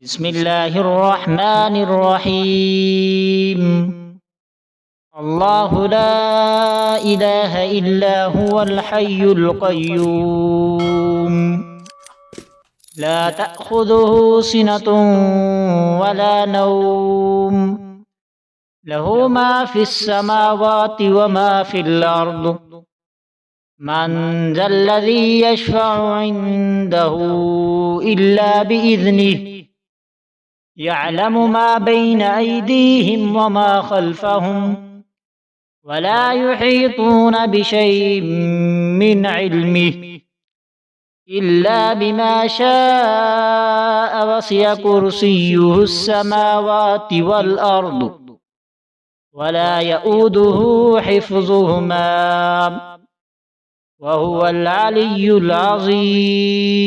بسم الله الرحمن الرحيم. الله لا إله إلا هو الحي القيوم، لا تأخذه سنة ولا نوم، له ما في السماوات وما في الأرض. من ذا الذي يشفع عنده إلا بإذنه، يعلم ما بين أيديهم وما خلفهم، ولا يحيطون بشيء من علمه إلا بما شاء، وسع كرسيه السماوات والأرض، ولا يؤوده حفظهما، وهو العلي العظيم.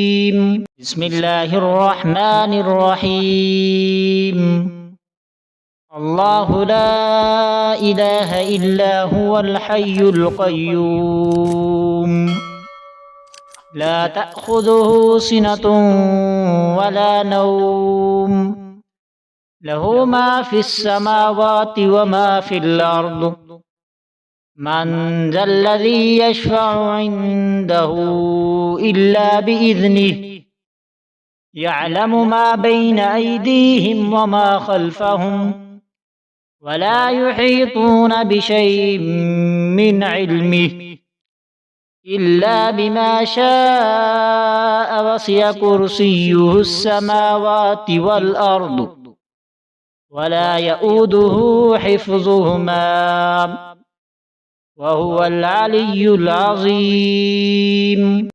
بسم الله الرحمن الرحيم. الله لا إله إلا هو الحي القيوم، لا تأخذه سنة ولا نوم، له ما في السماوات وما في الأرض. من ذا الذي يشفع عنده إلا بإذنه، يعلم ما بين أيديهم وما خلفهم، ولا يحيطون بشيء من علمه إلا بما شاء، وسع كرسيه السماوات والأرض، ولا يؤوده حفظهما، وهو العلي العظيم.